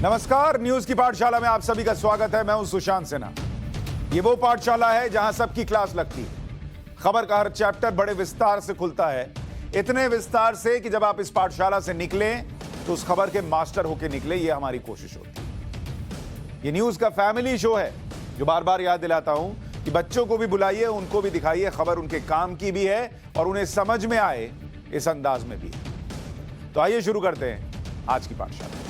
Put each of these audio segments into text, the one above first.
नमस्कार, न्यूज की पाठशाला में आप सभी का स्वागत है। मैं हूं सुशांत सिन्हा। ये वो पाठशाला है जहां सबकी क्लास लगती है। खबर का हर चैप्टर बड़े विस्तार से खुलता है, इतने विस्तार से कि जब आप इस पाठशाला से निकलें तो उस खबर के मास्टर होकर निकले, ये हमारी कोशिश होती है। ये न्यूज का फैमिली शो है जो बार बार याद दिलाता हूं कि बच्चों को भी बुलाइए, उनको भी दिखाइए, खबर उनके काम की भी है और उन्हें समझ में आए इस अंदाज में भी है। तो आइए शुरू करते हैं आज की पाठशाला।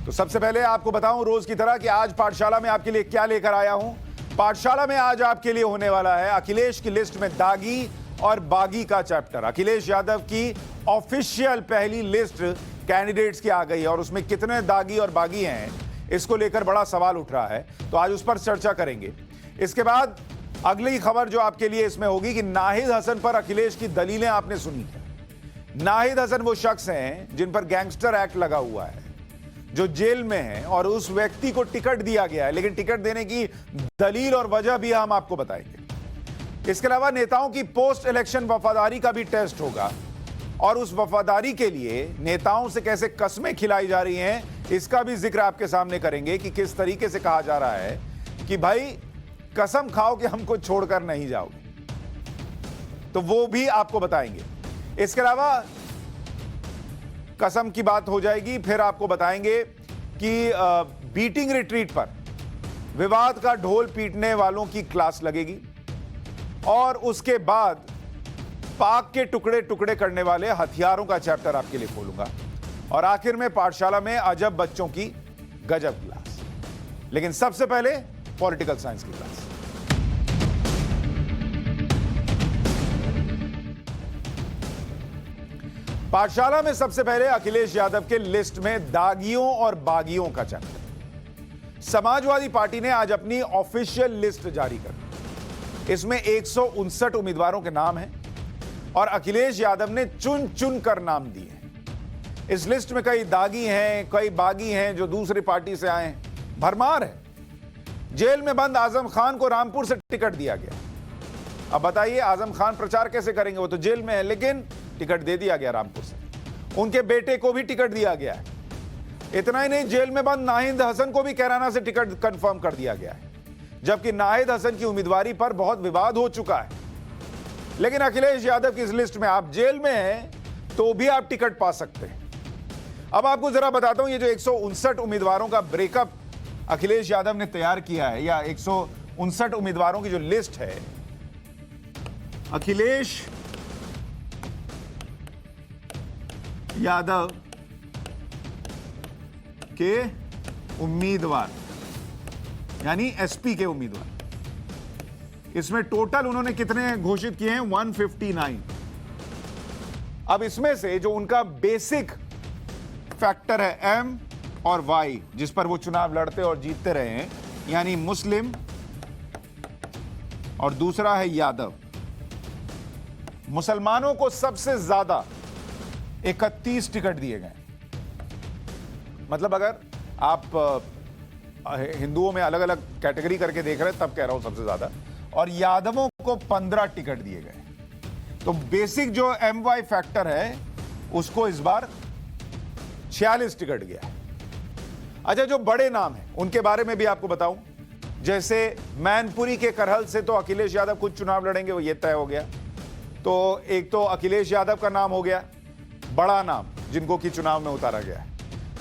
तो सबसे पहले आपको बताऊं रोज की तरह कि आज पाठशाला में आपके लिए क्या लेकर आया हूं। पाठशाला में आज आपके लिए होने वाला है अखिलेश की लिस्ट में दागी और बागी का चैप्टर। अखिलेश यादव की ऑफिशियल पहली लिस्ट कैंडिडेट्स की आ गई है और उसमें कितने दागी और बागी हैं इसको लेकर बड़ा सवाल उठ रहा है, तो आज उस पर चर्चा करेंगे। इसके बाद अगली खबर जो आपके लिए इसमें होगी कि नाहिद हसन पर अखिलेश की दलीलें आपने सुनी है। नाहिद हसन वो शख्स हैं जिन पर गैंगस्टर एक्ट लगा हुआ है, जो जेल में है और उस व्यक्ति को टिकट दिया गया है, लेकिन टिकट देने की दलील और वजह भी हम आपको बताएंगे। इसके अलावा नेताओं की पोस्ट इलेक्शन वफादारी का भी टेस्ट होगा और उस वफादारी के लिए नेताओं से कैसे कस्में खिलाई जा रही हैं इसका भी जिक्र आपके सामने करेंगे कि किस तरीके से कहा जा रहा है कि भाई कसम खाओ कि हमको छोड़कर नहीं जाओगे, तो वो भी आपको बताएंगे। इसके अलावा कसम की बात हो जाएगी, फिर आपको बताएंगे कि बीटिंग रिट्रीट पर विवाद का ढोल पीटने वालों की क्लास लगेगी और उसके बाद पाक के टुकड़े टुकड़े करने वाले हथियारों का चैप्टर आपके लिए खोलूंगा और आखिर में पाठशाला में अजब बच्चों की गजब क्लास। लेकिन सबसे पहले पॉलिटिकल साइंस की क्लास। पाठशाला में सबसे पहले अखिलेश यादव के लिस्ट में दागियों और बागियों का चैप्टर। समाजवादी पार्टी ने आज अपनी ऑफिशियल लिस्ट जारी कर दी। इसमें 159 उम्मीदवारों के नाम हैं और अखिलेश यादव ने चुन चुन कर नाम दिए हैं। इस लिस्ट में कई दागी हैं, कई बागी हैं जो दूसरी पार्टी से आए हैं, भरमार है। जेल में बंद आजम खान को रामपुर से टिकट दिया गया। अब बताइए आजम खान प्रचार कैसे करेंगे, वो तो जेल में है, लेकिन टिकट दे दिया गया रामपुर से। उनके बेटे को भी टिकट दिया गया है। इतना ही नहीं, जेल में बंद नाहिद हसन को भी कैराना से टिकट कंफर्म कर दिया गया है, जबकि नाहिद हसन की उम्मीदवारी पर बहुत विवाद हो चुका है। लेकिन अखिलेश यादव की इस लिस्ट में आप जेल में हैं तो भी आप टिकट पा सकते हैं। अब आपको जरा बताता हूं, ये जो 159 उम्मीदवारों का ब्रेकअप अखिलेश यादव ने तैयार किया है, या 159 उम्मीदवारों की जो लिस्ट है, अखिलेश यादव के उम्मीदवार यानी एसपी के उम्मीदवार, इसमें टोटल उन्होंने कितने घोषित किए हैं? 159। अब इसमें से जो उनका बेसिक फैक्टर है एम और वाई, जिस पर वो चुनाव लड़ते और जीतते रहे हैं, यानी मुस्लिम और दूसरा है यादव। मुसलमानों को सबसे ज्यादा 31 टिकट दिए गए। मतलब अगर आप हिंदुओं में अलग अलग कैटेगरी करके देख रहे हैं तब कह रहा हूं सबसे ज्यादा, और यादवों को 15 टिकट दिए गए। तो बेसिक जो एम वाई फैक्टर है उसको इस बार 46 टिकट गया है। अच्छा, जो बड़े नाम हैं उनके बारे में भी आपको बताऊं, जैसे मैनपुरी के करहल से तो अखिलेश यादव खुद चुनाव लड़ेंगे, वो ये तय हो गया। तो एक तो अखिलेश यादव का नाम हो गया, बड़ा नाम जिनको कि चुनाव में उतारा गया है।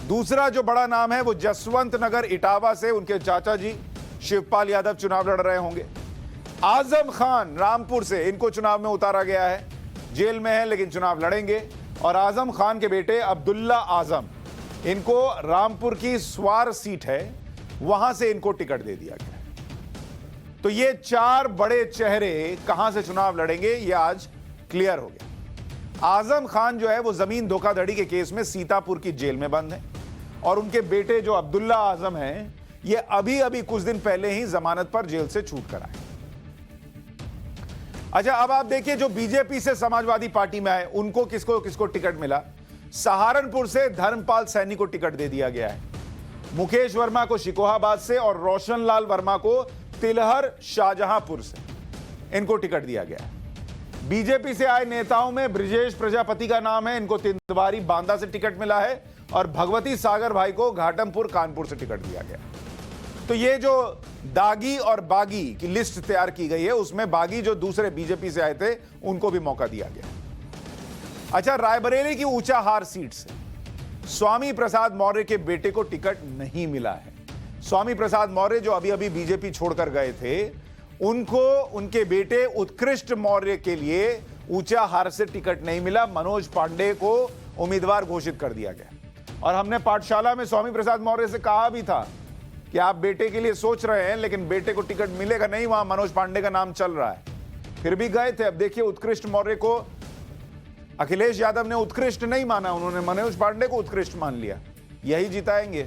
दूसरा जो बड़ा नाम है वो जसवंत नगर इटावा से उनके चाचा जी शिवपाल यादव चुनाव लड़ रहे होंगे। आजम खान रामपुर से, इनको चुनाव में उतारा गया है, जेल में है लेकिन चुनाव लड़ेंगे। और आजम खान के बेटे अब्दुल्ला आजम, इनको रामपुर की स्वार सीट है, वहां से इनको टिकट दे दिया गया। तो ये 4 बड़े चेहरे कहां से चुनाव लड़ेंगे ये आज क्लियर हो गया। आजम खान जो है वो जमीन धोखाधड़ी के केस में सीतापुर की जेल में बंद है और उनके बेटे जो अब्दुल्ला आजम हैं, ये अभी अभी कुछ दिन पहले ही जमानत पर जेल से छूट कर आए। अच्छा, अब आप देखिए जो बीजेपी से समाजवादी पार्टी में आए उनको किसको किसको टिकट मिला। सहारनपुर से धर्मपाल सैनी को टिकट दे दिया गया है, मुकेश वर्मा को शिकोहाबाद से और रोशनलाल वर्मा को तिलहर शाहजहांपुर से, इनको टिकट दिया गया है। बीजेपी से आए नेताओं में ब्रिजेश प्रजापति का नाम है, इनको तिंदवारी बांदा से टिकट मिला है और भगवती सागर भाई को घाटमपुर कानपुर से टिकट दिया गया। तो ये जो दागी और बागी की लिस्ट तैयार की गई है, उसमें बागी जो दूसरे बीजेपी से आए थे उनको भी मौका दिया गया। अच्छा, रायबरेली की ऊंचाहार सीट से स्वामी प्रसाद मौर्य के बेटे को टिकट नहीं मिला है। स्वामी प्रसाद मौर्य जो अभी अभी बीजेपी छोड़कर गए थे, उनको उनके बेटे उत्कृष्ट मौर्य के लिए ऊंचाहार से टिकट नहीं मिला। मनोज पांडे को उम्मीदवार घोषित कर दिया गया। और हमने पाठशाला में स्वामी प्रसाद मौर्य से कहा भी था कि आप बेटे के लिए सोच रहे हैं, लेकिन बेटे को टिकट मिलेगा नहीं, वहां मनोज पांडे का नाम चल रहा है। फिर भी गए थे। अब देखिए, उत्कृष्ट मौर्य को अखिलेश यादव ने उत्कृष्ट नहीं माना, उन्होंने मनोज पांडे को उत्कृष्ट मान लिया। यही जिताएंगे।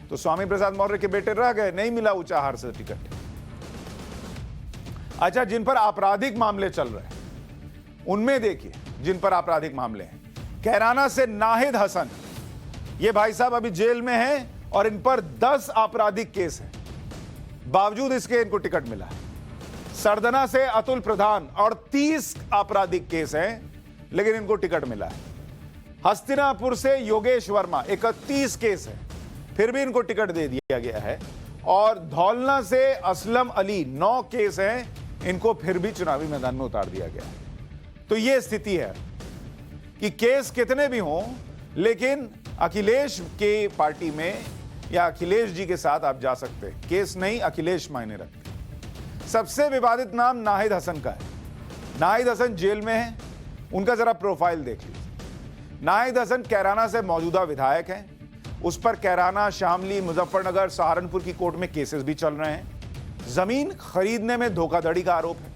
तो स्वामी प्रसाद मौर्य के बेटे रह गए, नहीं मिला ऊंचाहार से टिकट। अच्छा, जिन पर आपराधिक मामले चल रहे हैं, उनमें देखिए जिन पर आपराधिक मामले हैं, कैराना से नाहिद हसन, ये भाई साहब अभी जेल में हैं और इन पर 10 आपराधिक केस हैं, बावजूद इसके इनको टिकट मिला है। सरदना से अतुल प्रधान और 30 आपराधिक केस हैं, लेकिन इनको टिकट मिला है। हस्तिनापुर से योगेश वर्मा 31 केस है, फिर भी इनको टिकट दे दिया गया है। और धौलना से असलम अली 9 केस हैं, इनको फिर भी चुनावी मैदान में उतार दिया गया है। तो यह स्थिति है कि केस कितने भी हों, लेकिन अखिलेश के पार्टी में या अखिलेश जी के साथ आप जा सकते हैं। केस नहीं, अखिलेश मायने रखते। सबसे विवादित नाम नाहिद हसन का है। नाहिद हसन जेल में है, उनका जरा प्रोफाइल देख लीजिए। नाहिद हसन कैराना से मौजूदा विधायक हैं। उस पर कैराना, शामली, मुजफ्फरनगर, सहारनपुर की कोर्ट में केसेस भी चल रहे हैं। जमीन खरीदने में धोखाधड़ी का आरोप है,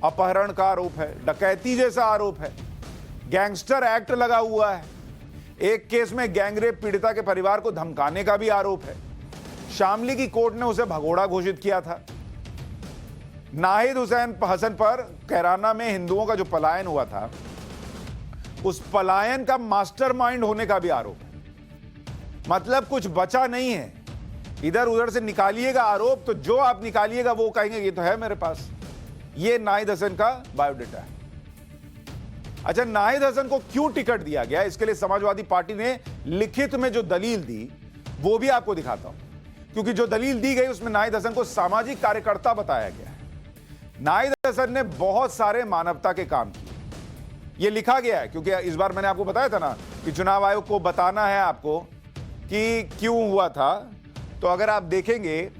अपहरण का आरोप है, डकैती जैसा आरोप है, गैंगस्टर एक्ट लगा हुआ है। एक केस में गैंगरेप पीड़िता के परिवार को धमकाने का भी आरोप है। शामली की कोर्ट ने उसे भगोड़ा घोषित किया था। नाहिद हसन पर कैराना में हिंदुओं का जो पलायन हुआ था, उस पलायन का मास्टरमाइंड होने का भी आरोप है। मतलब कुछ बचा नहीं है। इधर उधर से निकालिएगा आरोप, तो जो आप निकालिएगा वो कहेंगे ये तो है मेरे पास। ये नाहिद हसन का बायोडेटा है। अच्छा, नाहिद हसन को क्यों टिकट दिया गया, इसके लिए समाजवादी पार्टी ने लिखित में जो दलील दी वो भी आपको दिखाता हूं, क्योंकि जो दलील दी गई उसमें नाहिद हसन को सामाजिक कार्यकर्ता बताया गया है। नाहिद हसन ने बहुत सारे मानवता के काम किए, ये लिखा गया है। क्योंकि इस बार मैंने आपको बताया था ना कि चुनाव आयोग को बताना है आपको कि क्यों हुआ था। तो अगर आप देखेंगे,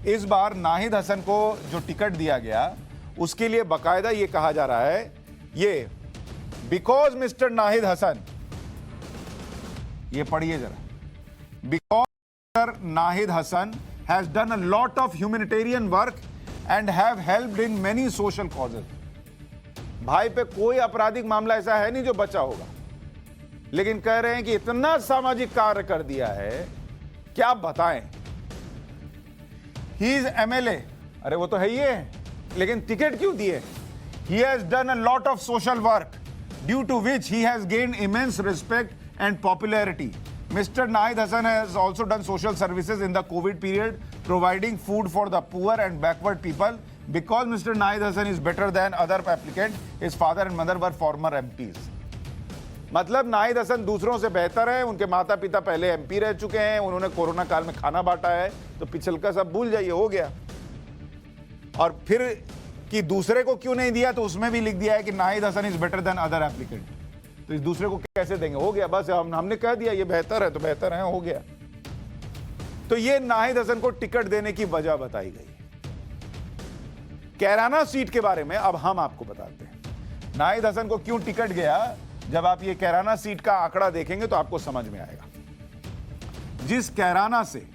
इस बार नाहिद हसन को जो टिकट दिया गया उसके लिए बाकायदा ये कहा जा रहा है, ये बिकॉज मिस्टर नाहिद हसन, ये पढ़िए जरा, because mister Nahid Hasan has done a lot of humanitarian work and have helped in many social causes. भाई पे कोई आपराधिक मामला ऐसा है नहीं जो बचा होगा, लेकिन कह रहे हैं कि इतना सामाजिक कार्य कर दिया है, क्या बताएं। ही इज एमएलए, अरे वो तो है ही है, लेकिन टिकट क्यों दिए। He has done a lot of social work due to which he has gained immense respect and popularity. Mr. Naid Hassan has also done social services in the COVID period, providing food for the poor and backward people. Because Mr. Naid Hassan is better than other applicants, his father and mother were former MPs. मतलब नाहिद हसन दूसरों से बेहतर है, उनके माता पिता पहले MP रह चुके हैं, उन्होंने कोरोना काल में खाना बांटा है, तो पिछल का सब भूल जाइए, हो गया। और फिर कि दूसरे को क्यों नहीं दिया, तो उसमें भी लिख दिया है कि Nahid Hasan is better than other applicant. तो इस दूसरे को कैसे देंगे, हो गया, बस हमने कह दिया ये बेहतर है तो बेहतर है, हो गया। तो ये नाहिद हसन को टिकट देने की वजह बताई गई। कैराना सीट के बारे में अब हम आपको बताते हैं नाहिद हसन को क्यों टिकट गया। जब आप ये कैराना सीट का आंकड़ा देखेंगे तो आपको समझ में आएगा। जिस कैराना से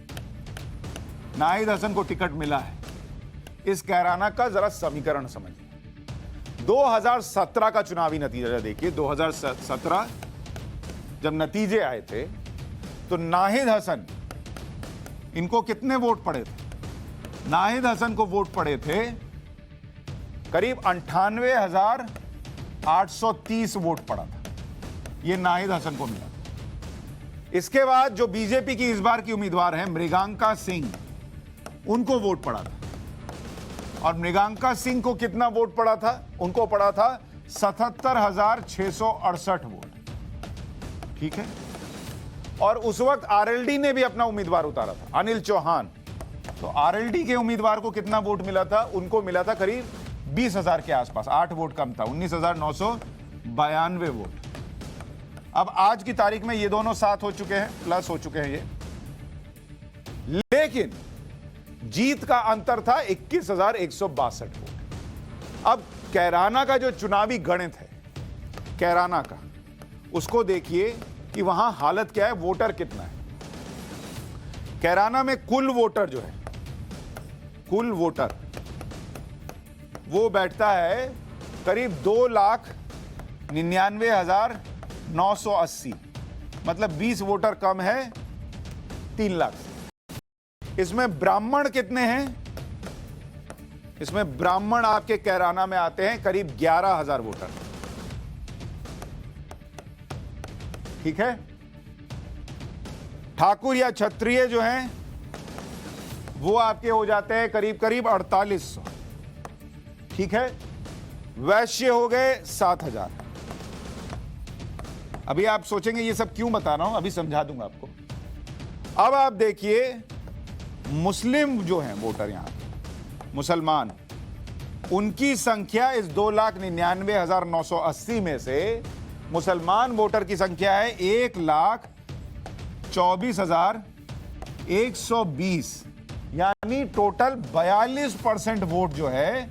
नाहिद हसन को टिकट मिला है, इस कैराना का जरा समीकरण समझिए। 2017 का चुनावी नतीजा देखिए। 2017 जब नतीजे आए थे तो नाहिद हसन, इनको कितने वोट पड़े थे? नाहिद हसन को वोट पड़े थे करीब 98,830 वोट पड़ा था, ये नाहिद हसन को मिला। इसके बाद जो बीजेपी की इस बार की उम्मीदवार हैं मृगांका सिंह, उनको वोट पड़ा था और मृगांका सिंह को कितना वोट पड़ा था? उनको पड़ा था 77,668 वोट। ठीक है। और उस वक्त आरएलडी ने भी अपना उम्मीदवार उतारा था, अनिल चौहान। तो आरएलडी के उम्मीदवार को कितना वोट मिला था? उनको मिला था करीब 20,000 के आसपास, 8 वोट कम था, 19,992 वोट। अब आज की तारीख में ये दोनों साथ हो चुके हैं, प्लस हो चुके हैं ये, लेकिन जीत का अंतर था 21,162 वोट। अब कैराना का जो चुनावी गणित है, कैराना का, उसको देखिए कि वहां हालत क्या है, वोटर कितना है। कैराना में कुल वोटर जो है, कुल वोटर वो बैठता है करीब 2,99,980, मतलब 20 वोटर कम है 3 लाख से। इसमें ब्राह्मण कितने हैं? इसमें ब्राह्मण आपके कैराना में आते हैं करीब 11,000 वोटर। ठीक है। ठाकुर या क्षत्रिय जो हैं वो आपके हो जाते हैं करीब करीब 4,800। ठीक है। वैश्य हो गए 7,000। अभी आप सोचेंगे ये सब क्यों बता रहा हूं, अभी समझा दूंगा आपको। अब आप देखिए मुस्लिम जो हैं वोटर, यहां मुसलमान, उनकी संख्या इस 2,99,980 में से मुसलमान वोटर की संख्या है 1,24,120, यानी टोटल 42% वोट जो है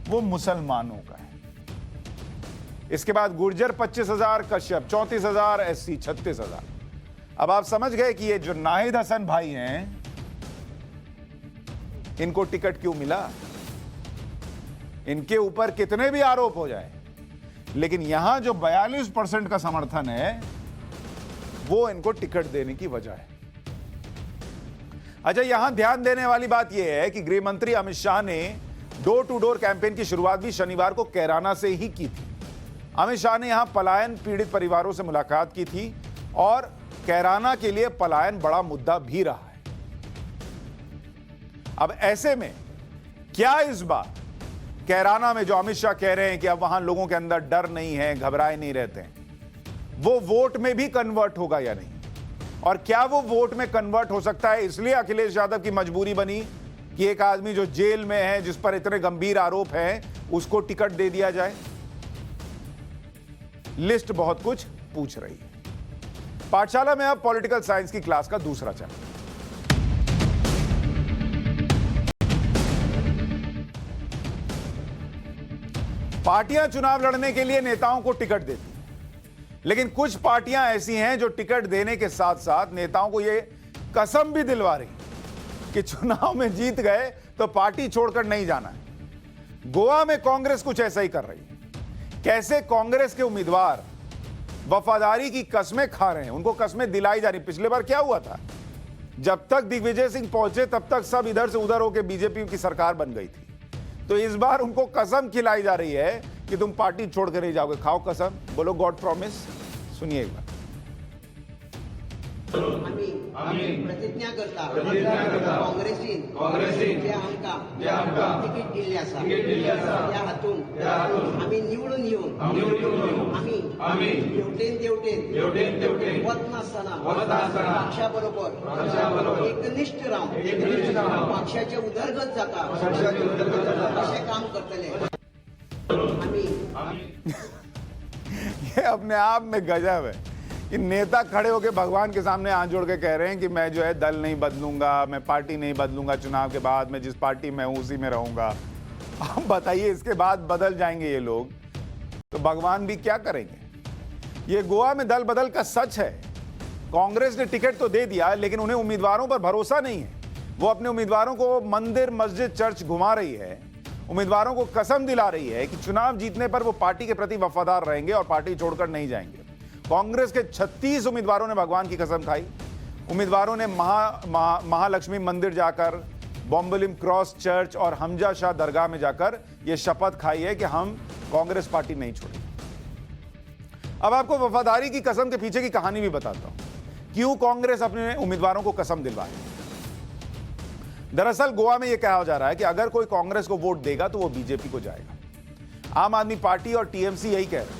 वो मुसलमानों का है। इसके बाद गुर्जर 25,000, कश्यप 34,000, एससी 36,000। अब आप समझ गए कि ये जो नाहिद हसन भाई हैं, इनको टिकट क्यों मिला। इनके ऊपर कितने भी आरोप हो जाए, लेकिन यहां जो 42% का समर्थन है वो इनको टिकट देने की वजह है। अच्छा, यहां ध्यान देने वाली बात यह है कि गृह मंत्री अमित शाह ने डोर टू डोर कैंपेन की शुरुआत भी शनिवार को कैराना से ही की थी। अमित शाह ने यहां पलायन पीड़ित परिवारों से मुलाकात की थी और कैराना के लिए पलायन बड़ा मुद्दा भी रहा है। अब ऐसे में क्या इस बार कैराना में जो अमित शाह कह रहे हैं कि अब वहां लोगों के अंदर डर नहीं है, घबराए नहीं रहते हैं, वो वोट में भी कन्वर्ट होगा या नहीं? और क्या वो वोट में कन्वर्ट हो सकता है इसलिए अखिलेश यादव की मजबूरी बनी कि एक आदमी जो जेल में है, जिस पर इतने गंभीर आरोप हैं, उसको टिकट दे दिया जाए? लिस्ट बहुत कुछ पूछ रही है। पाठशाला में अब पॉलिटिकल साइंस की क्लास का दूसरा चैप्टर। पार्टियां चुनाव लड़ने के लिए नेताओं को टिकट देती हैं, लेकिन कुछ पार्टियां ऐसी हैं जो टिकट देने के साथ साथ नेताओं को यह कसम भी दिलवा रही कि चुनाव में जीत गए तो पार्टी छोड़कर नहीं जाना है। गोवा में कांग्रेस कुछ ऐसा ही कर रही है। कैसे कांग्रेस के उम्मीदवार वफादारी की कस्में खा रहे हैं, उनको कस्में दिलाई जा रही। पिछले बार क्या हुआ था, जब तक दिग्विजय सिंह पहुंचे तब तक सब इधर से उधर होकर बीजेपी की सरकार बन गई थी। तो इस बार उनको कसम खिलाई जा रही है कि तुम पार्टी छोड़कर नहीं जाओगे। खाओ कसम, बोलो गॉड प्रॉमिस। सुनिए एक बार। आम्ही प्रतिज्ञा करता काँग्रेसीन जे आमकां तिकीट दिल्ली आसा त्या हातून आम्ही निवडून येवन आम्ही देवटेन वत नासतना पक्षा बरोबर एकनिष्ठ रावन पक्षाचे उदरगत जाता अशें काम करतले। ये अपने आप में गजब है कि नेता खड़े होकर भगवान के सामने हाथ जोड़ के कह रहे हैं कि मैं जो है दल नहीं बदलूंगा, मैं पार्टी नहीं बदलूंगा, चुनाव के बाद मैं जिस पार्टी में हूं उसी में रहूंगा। आप बताइए, इसके बाद बदल जाएंगे ये लोग तो भगवान भी क्या करेंगे? ये गोवा में दल बदल का सच है। कांग्रेस ने टिकट तो दे दिया, लेकिन उन्हें उम्मीदवारों पर भरोसा नहीं है। वो अपने उम्मीदवारों को मंदिर, मस्जिद, चर्च घुमा रही है, उम्मीदवारों को कसम दिला रही है कि चुनाव जीतने पर वो पार्टी के प्रति वफादार रहेंगे और पार्टी छोड़कर नहीं जाएंगे। कांग्रेस के 36 उम्मीदवारों ने भगवान की कसम खाई। उम्मीदवारों ने महालक्ष्मी मंदिर जाकर, बॉम्बलिम क्रॉस चर्च और हमजा शाह दरगाह में जाकर यह शपथ खाई है कि हम कांग्रेस पार्टी नहीं छोड़ेंगे। अब आपको वफादारी की कसम के पीछे की कहानी भी बताता हूं, क्यों कांग्रेस अपने उम्मीदवारों को कसम दिलवाए। दरअसल गोवा में यह कहा जा रहा है कि अगर कोई कांग्रेस को वोट देगा तो वो बीजेपी को जाएगा। आम आदमी पार्टी और टीएमसी यही कह रहे हैं,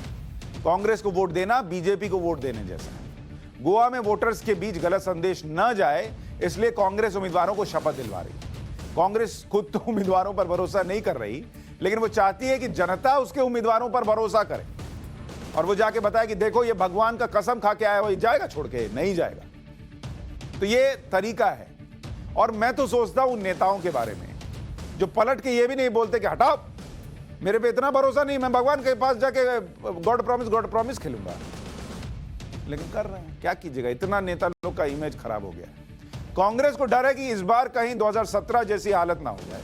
कांग्रेस को वोट देना बीजेपी को वोट देने जैसा है। गोवा में वोटर्स के बीच गलत संदेश न जाए इसलिए कांग्रेस उम्मीदवारों को शपथ दिलवा रही। कांग्रेस खुद तो उम्मीदवारों पर भरोसा नहीं कर रही, लेकिन वो चाहती है कि जनता उसके उम्मीदवारों पर भरोसा करे और वो जाके बताए कि देखो ये भगवान का कसम खा के आया, वो जाएगा छोड़ के नहीं जाएगा। तो ये तरीका है। और मैं तो सोचता हूं नेताओं के बारे में जो पलट के ये भी नहीं बोलते कि हटाओ, मेरे पे इतना भरोसा नहीं, मैं भगवान के पास जाके गॉड प्रॉमिस खेलूंगा, लेकिन कर रहे हैं। क्या कीजिएगा, इतना नेता लोग का इमेज खराब हो गया है। कांग्रेस को डर है कि इस बार कहीं 2017 जैसी हालत ना हो जाए।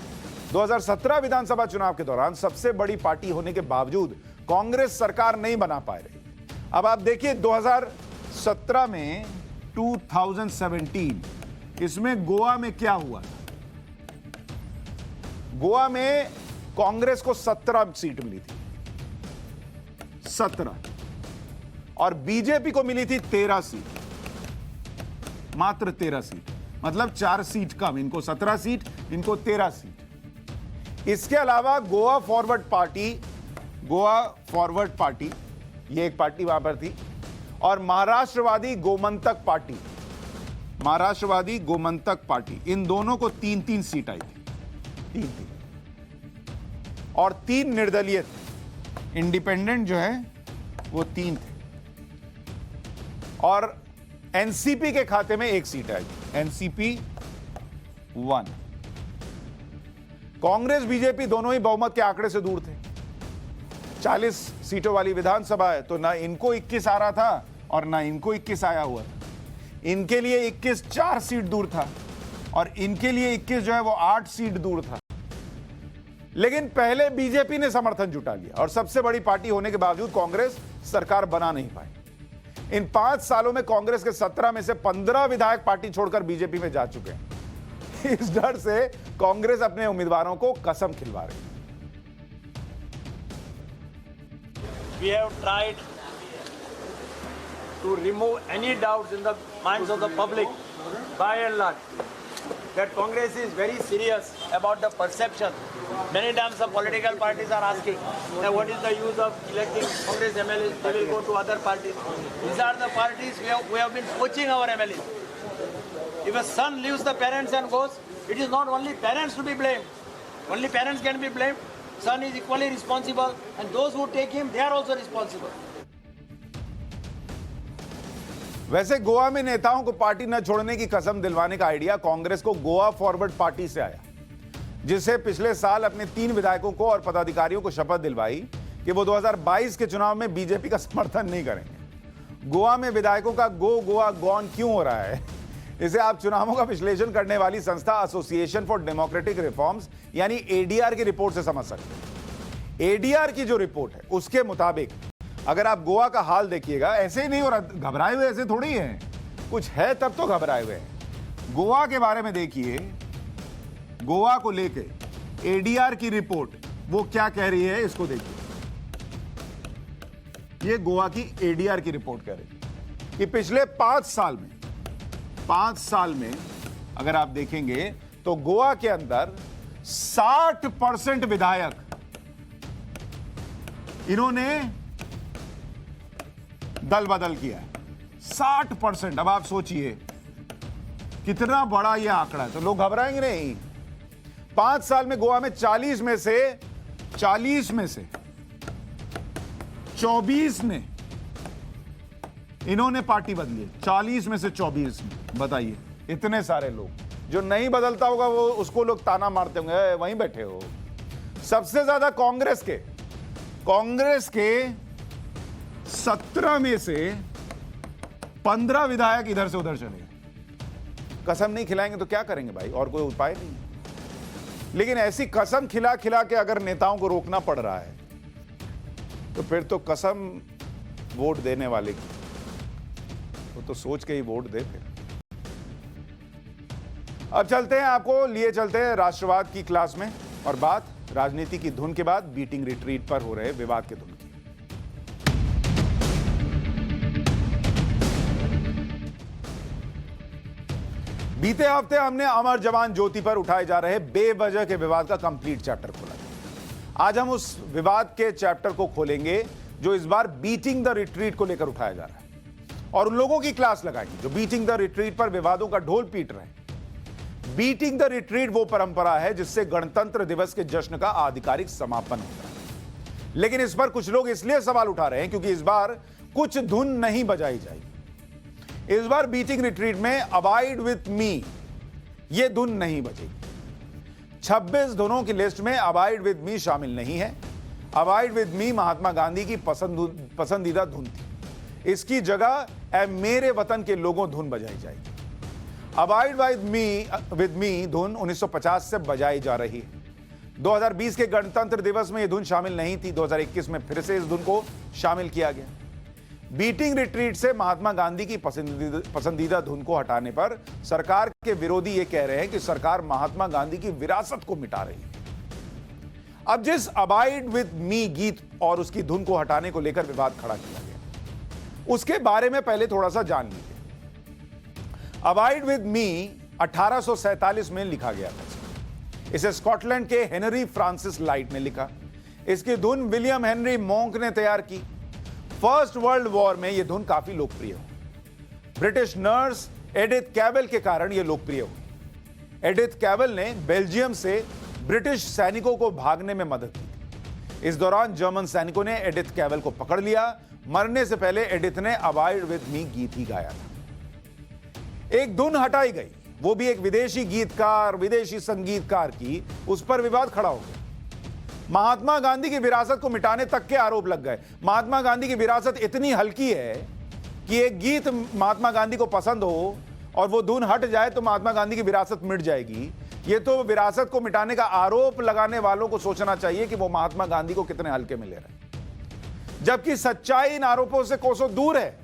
2017 विधानसभा चुनाव के दौरान सबसे बड़ी पार्टी होने के बावजूद कांग्रेस सरकार नहीं बना पा रही। अब आप देखिए 2017 में 2017 इसमें गोवा में क्या हुआ था। गोवा में कांग्रेस को 17 सीट मिली थी, 17, और बीजेपी को मिली थी 13 सीट, मात्र 13 सीट, मतलब 4 सीट कम। इनको 17 सीट, इनको 13 सीट। इसके अलावा गोवा फॉरवर्ड पार्टी, ये एक पार्टी वहां पर थी, और महाराष्ट्रवादी गोमंतक पार्टी, इन दोनों को 3-3 सीट आई थी, 3-3, और 3 निर्दलीय थे। इंडिपेंडेंट जो है वो 3 थे, और एनसीपी के खाते में 1 सीट आई, एनसीपी 1। कांग्रेस बीजेपी दोनों ही बहुमत के आंकड़े से दूर थे। 40 सीटों वाली विधानसभा है, तो ना इनको 21 आ रहा था और ना इनको 21 आया हुआ था। इनके लिए 21 4 सीट दूर था, और इनके लिए 21 जो है वो 8 सीट दूर था। लेकिन पहले बीजेपी ने समर्थन जुटा लिया, और सबसे बड़ी पार्टी होने के बावजूद कांग्रेस सरकार बना नहीं पाई। इन 5 सालों में कांग्रेस के 17 में से 15 विधायक पार्टी छोड़कर बीजेपी में जा चुके हैं। इस डर से कांग्रेस अपने उम्मीदवारों को कसम खिलवा रही है। We have tried to remove any doubts in the minds of the public, by and large, that Congress is very serious about the perception. Many times the political parties are asking that what is the use of electing Congress MLAs, they will go to other parties. These are the parties we have been poaching our MLAs. If a son leaves the parents and goes, it is not only parents to be blamed. Only parents can be blamed. Son is equally responsible, and those who take him, they are also responsible. वैसे गोवा में नेताओं को party न छोड़ने की कसम दिलवाने का आइडिया कांग्रेस को गोवा फॉरवर्ड पार्टी से आया, जिसे पिछले साल अपने 3 विधायकों को और पदाधिकारियों को शपथ दिलवाई कि वो 2022 के चुनाव में बीजेपी का समर्थन नहीं करेंगे। गोवा में विधायकों का गोवा गॉन क्यों हो रहा है, इसे आप चुनावों का विश्लेषण करने वाली संस्था एसोसिएशन फॉर डेमोक्रेटिक रिफॉर्म्स यानी एडीआर की रिपोर्ट से समझ सकते हैं। एडीआर की जो रिपोर्ट है उसके मुताबिक अगर आप गोवा का हाल देखिएगा, ऐसे ही नहीं हो रहा, घबराए हुए ऐसे थोड़ी हैं, कुछ है तब तो घबराए हुए हैं। गोवा के बारे में देखिए, गोवा को लेके एडीआर की रिपोर्ट वो क्या कह रही है, इसको देखिए। ये गोवा की एडीआर की रिपोर्ट कह रही है कि पिछले 5 साल में अगर आप देखेंगे तो गोवा के अंदर 60% विधायक इन्होंने दल बदल किया है। 60%। अब आप सोचिए कितना बड़ा यह आंकड़ा है, तो लोग घबराएंगे नहीं। 5 साल में गोवा में 40 में से 24 में इन्होंने पार्टी बदली है। 40 में से 24 में, बताइए इतने सारे लोग। जो नहीं बदलता होगा वो उसको लोग ताना मारते होंगे, वहीं बैठे हो। सबसे ज्यादा कांग्रेस के 17 में से 15 विधायक इधर से उधर चले गए। कसम नहीं खिलाएंगे तो क्या करेंगे भाई, और कोई उपाय नहीं है। लेकिन ऐसी कसम खिला के अगर नेताओं को रोकना पड़ रहा है तो फिर तो कसम वोट देने वाले की वो तो सोच के ही वोट दे। फिर अब चलते हैं, आपको लिए चलते हैं राष्ट्रवाद की क्लास में, और बात राजनीति की धुन के बाद बीटिंग रिट्रीट पर हो रहे विवाद के धुन की। बीते हफ्ते हमने अमर जवान ज्योति पर उठाए जा रहे बेवजह के विवाद का कंप्लीट चैप्टर खोला। आज हम उस विवाद के चैप्टर को खोलेंगे जो इस बार बीटिंग द रिट्रीट को लेकर उठाया जा रहा है, और उन लोगों की क्लास लगाएंगे जो बीटिंग द रिट्रीट पर विवादों का ढोल पीट रहे हैं। बीटिंग द रिट्रीट वो परंपरा है जिससे गणतंत्र दिवस के जश्न का आधिकारिक समापन होता है, लेकिन इस पर कुछ लोग इसलिए सवाल उठा रहे हैं क्योंकि इस बार कुछ धुन नहीं बजाई जाएगी। इस बार बीटिंग रिट्रीट में अबाइड विथ मी ये धुन नहीं बजेगी। 26 धुनों की लिस्ट में अबाइड विथ मी शामिल नहीं है। Abide with me Mahatma Gandhi की पसंदीदा धुन थी। इसकी जगह ए मेरे वतन के लोगों धुन बजाई जाएगी। अबाइड विथ मी धुन 1950 से बजाई जा रही है। 2020 के गणतंत्र दिवस में यह धुन शामिल नहीं थी। 2021 में फिर से इस धुन को शामिल किया गया। बीटिंग रिट्रीट से महात्मा गांधी की पसंदीदा धुन को हटाने पर सरकार के विरोधी ये कह रहे हैं कि सरकार महात्मा गांधी की विरासत को मिटा रही है। अब जिस अबाइड विद मी गीत और उसकी धुन को हटाने को लेकर विवाद खड़ा किया गया, उसके बारे में पहले थोड़ा सा जान लीजिए। अबाइड विद मी 1847 में लिखा गया था। इसे स्कॉटलैंड के हेनरी फ्रांसिस लाइट ने लिखा। इसकी धुन विलियम हेनरी मोंक ने तैयार की। फर्स्ट वर्ल्ड वॉर में यह धुन काफी लोकप्रिय हुई। ब्रिटिश नर्स एडिथ कैवल के कारण यह लोकप्रिय हुई। एडिथ कैवल ने बेल्जियम से ब्रिटिश सैनिकों को भागने में मदद की। इस दौरान जर्मन सैनिकों ने एडिथ कैवल को पकड़ लिया। मरने से पहले एडिथ ने अबाइड विथ मी गीत ही गाया था। एक धुन हटाई गई, वो भी एक विदेशी गीतकार, विदेशी संगीतकार की। उस पर विवाद खड़ा हो गया। महात्मा गांधी की विरासत को मिटाने तक के आरोप लग गए। महात्मा गांधी की विरासत इतनी हल्की है कि एक गीत महात्मा गांधी को पसंद हो और वो धुन हट जाए तो महात्मा गांधी की विरासत मिट जाएगी। ये तो विरासत को मिटाने का आरोप लगाने वालों को सोचना चाहिए कि वो महात्मा गांधी को कितने हल्के में ले रहे हैं, जबकि सच्चाई इन आरोपों से कोसों दूर है।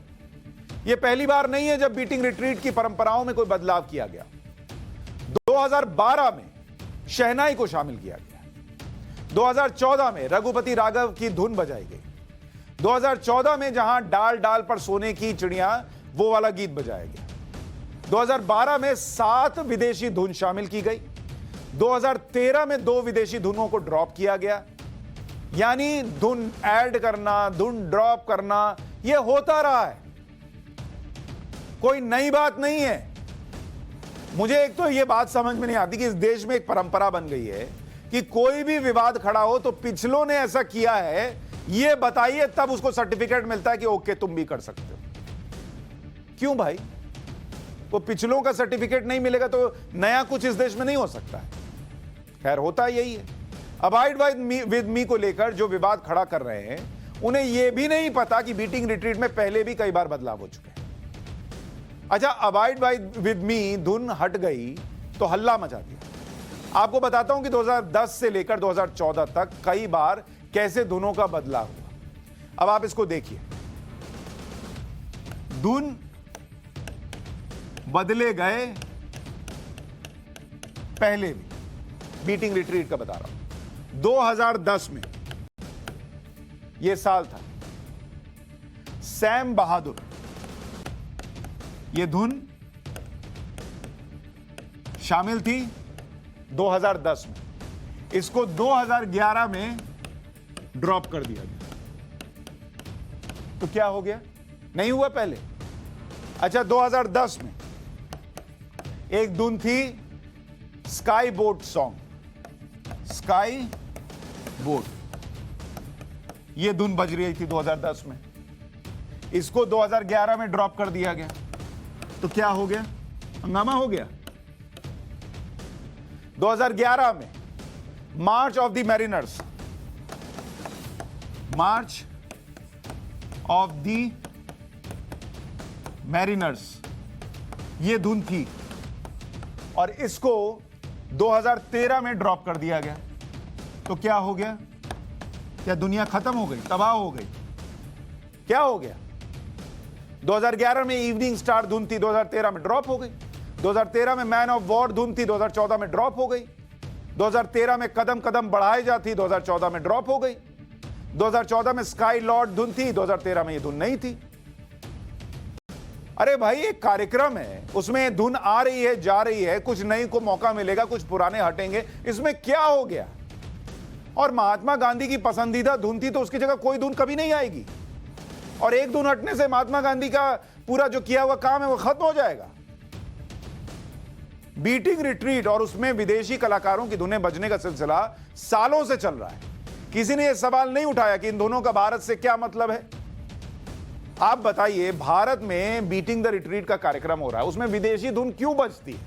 यह पहली बार नहीं है जब बीटिंग रिट्रीट की परंपराओं में कोई बदलाव किया गया। 2012 में शहनाई को शामिल किया गया। 2014 में रघुपति राघव की धुन बजाई गई। 2014 में जहां डाल डाल पर सोने की चिड़िया वो वाला गीत बजाया गया। 2012 में 7 विदेशी धुन शामिल की गई। 2013 में 2 विदेशी धुनों को ड्रॉप किया गया। यानी धुन ऐड करना, धुन ड्रॉप करना, यह होता रहा है, कोई नई बात नहीं है। मुझे एक तो यह बात समझ में नहीं आती कि इस देश में एक परंपरा बन गई है कि कोई भी विवाद खड़ा हो तो पिछलों ने ऐसा किया है ये बताइए, तब उसको सर्टिफिकेट मिलता है कि ओके तुम भी कर सकते हो। क्यों भाई? वो पिछलों का सर्टिफिकेट नहीं मिलेगा तो नया कुछ इस देश में नहीं हो सकता है। खैर, होता यही है। अबाइड विद मी को लेकर जो विवाद खड़ा कर रहे हैं, उन्हें यह भी नहीं पता कि बीटिंग रिट्रीट में पहले भी कई बार बदलाव हो चुके हैं। अच्छा, अबाइड विद मी धुन हट गई तो हल्ला मचा दिया। आपको बताता हूं कि 2010 से लेकर 2014 तक कई बार कैसे धुनों का बदलाव हुआ। अब आप इसको देखिए। धुन बदले गए पहले भी, बीटिंग रिट्रीट का बता रहा हूं। 2010 में यह साल था, सैम बहादुर, यह धुन शामिल थी 2010 में। इसको 2011 में ड्रॉप कर दिया गया। तो क्या हो गया? नहीं हुआ पहले। अच्छा, 2010 में एक धुन थी sky boat song, sky boat, यह धुन बज रही थी 2010 में। इसको 2011 में ड्रॉप कर दिया गया। तो क्या हो गया? हंगामा हो गया। 2011 में March of the mariners, March of the mariners, यह धुन थी और इसको 2013 में ड्रॉप कर दिया गया। तो क्या हो गया? क्या दुनिया खत्म हो गई, तबाह हो गई? क्या हो गया? 2011 में इवनिंग स्टार धुन थी, 2013 में ड्रॉप हो गई। 2013 में मैन ऑफ वॉर धुन थी, 2014 में ड्रॉप हो गई। 2013 में कदम कदम बढ़ाए जाती, 2014 में ड्रॉप हो गई। 2014 में स्काई लॉर्ड धुन थी, 2013 में ये धुन नहीं थी। अरे भाई एक कार्यक्रम है, उसमें धुन आ रही है, जा रही है, कुछ नई को मौका मिलेगा, कुछ पुराने हटेंगे, इसमें क्या हो गया? और महात्मा गांधी की पसंदीदा धुन थी तो उसकी जगह कोई धुन कभी नहीं आएगी, और एक धुन हटने से महात्मा गांधी का पूरा जो किया हुआ काम है वो खत्म हो जाएगा। बीटिंग रिट्रीट और उसमें विदेशी कलाकारों की धुनें बजने का सिलसिला सालों से चल रहा है। किसी ने यह सवाल नहीं उठाया कि इन दोनों का भारत से क्या मतलब है। आप बताइए, भारत में बीटिंग द रिट्रीट का कार्यक्रम हो रहा है, उसमें विदेशी धुन क्यों बजती है?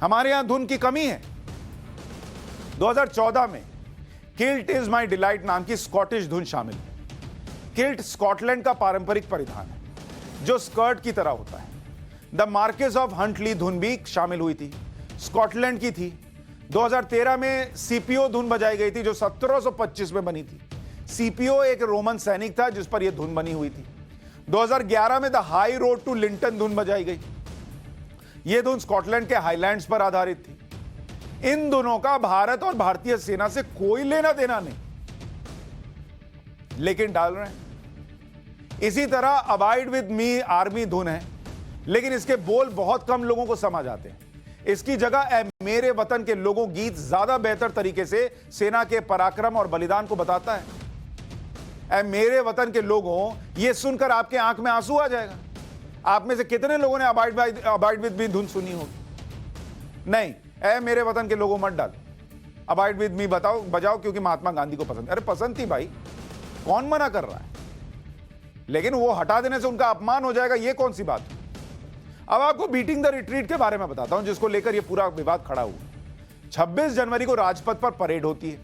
हमारे यहां धुन की कमी है। 2014 में किल्ट इज माई डिलाइट नाम की स्कॉटिश धुन शामिल है। किल्ट स्कॉटलैंड का पारंपरिक परिधान है जो स्कर्ट की तरह होता है। द मार्केज ऑफ हंटली धुन भी शामिल हुई थी, स्कॉटलैंड की थी। 2013 में सीपीओ धुन बजाई गई थी जो 1725 में बनी थी। सीपीओ एक रोमन सैनिक था जिस पर यह धुन बनी हुई थी। 2011 में the high road to Linton धुन बजाई गई। यह धुन स्कॉटलैंड के हाईलैंड्स पर आधारित थी। इन दोनों का भारत और भारतीय सेना से कोई लेना देना नहीं, लेकिन डाल रहे हैं। इसी तरह अबाइड विद मी आर्मी धुन है, लेकिन इसके बोल बहुत कम लोगों को समझ आते हैं। इसकी जगह ए मेरे वतन के लोगों गीत ज्यादा बेहतर तरीके से सेना के पराक्रम और बलिदान को बताता है। ए मेरे वतन के लोगों, यह सुनकर आपके आंख में आंसू आ जाएगा। आप में से कितने लोगों ने अबाइड विद मी धुन सुनी होगी? नहीं, ए मेरे वतन के लोगों मत डाल, अबाइड विद मी बजाओ क्योंकि महात्मा गांधी को पसंद। अरे पसंद थी भाई, कौन मना कर रहा है? लेकिन वो हटा देने से उनका अपमान हो जाएगा, ये कौन सी बात है? अब आपको बीटिंग द रिट्रीट के बारे में बताता हूं, जिसको लेकर यह पूरा विवाद खड़ा हुआ। 26 जनवरी को राजपथ पर परेड होती है,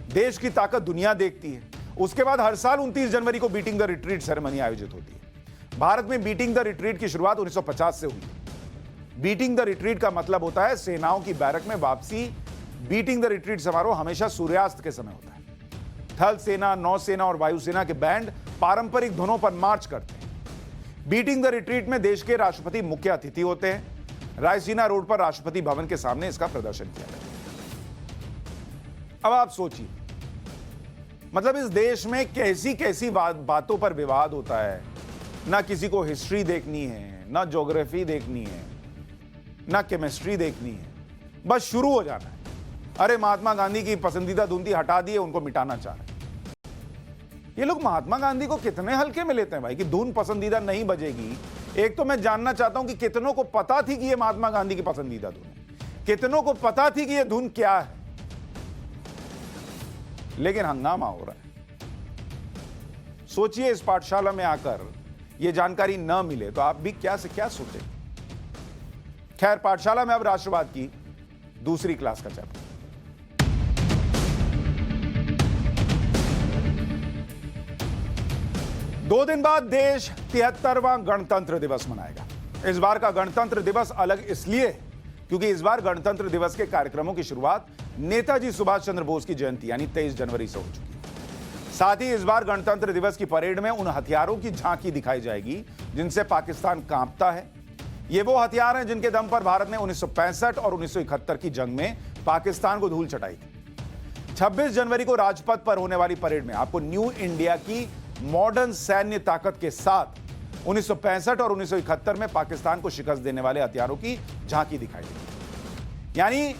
देश की ताकत दुनिया देखती है। उसके बाद हर साल 29 जनवरी को बीटिंग द रिट्रीट सेरेमनी आयोजित होती है। भारत में बीटिंग द रिट्रीट की शुरुआत 1950 से हुई। बीटिंग द रिट्रीट का मतलब होता है सेनाओं की बैरक में वापसी। बीटिंग द रिट्रीट समारोह हमेशा सूर्यास्त के समय होता है। थल सेना, नौसेना और वायुसेना के बैंड पारंपरिक धुनों पर मार्च करते हैं। बीटिंग द रिट्रीट में देश के राष्ट्रपति मुख्य अतिथि होते हैं। रायसीना रोड पर राष्ट्रपति भवन के सामने इसका प्रदर्शन किया जाता है। अब आप सोचिए, मतलब इस देश में कैसी कैसी बातों पर विवाद होता है। ना किसी को हिस्ट्री देखनी है, ना ज्योग्राफी देखनी है, ना केमिस्ट्री देखनी है, बस शुरू हो जाना है। अरे महात्मा गांधी की पसंदीदा धुन थी, हटा दिए, उनको मिटाना चाह रहे हैं। ये लोग महात्मा गांधी को कितने हल्के में लेते हैं भाई कि धुन पसंदीदा नहीं बजेगी। एक तो मैं जानना चाहता हूं कि कितनों को पता थी कि ये महात्मा गांधी की पसंदीदा धुन है, कितनों को पता थी कि ये धुन क्या है, लेकिन हंगामा हो रहा है। सोचिए, इस पाठशाला में आकर यह जानकारी न मिले तो आप भी क्या से क्या सोचेंगे। खैर, पाठशाला में अब राष्ट्रवाद की दूसरी क्लास का चैप्टर। दो दिन बाद देश 73वां गणतंत्र दिवस मनाएगा। इस बार का गणतंत्र दिवस अलग इसलिए क्योंकि इस बार गणतंत्र दिवस के कार्यक्रमों की शुरुआत नेताजी सुभाष चंद्र बोस की जयंती यानी 23 जनवरी से हो चुकी है। साथ ही इस बार गणतंत्र दिवस की परेड में उन हथियारों की झांकी दिखाई जाएगी जिनसे पाकिस्तान कांपता है। ये वो हथियार हैं जिनके दम पर भारत ने 1965 और 1971 की जंग में पाकिस्तान को धूल चटाई थी। 26 जनवरी को राजपथ पर होने वाली परेड में आपको न्यू इंडिया की मॉडर्न सैन्य ताकत के साथ 1965 और 1971 में पाकिस्तान को शिकस्त देने वाले हथियारों की झांकी दिखाई देगी। यानी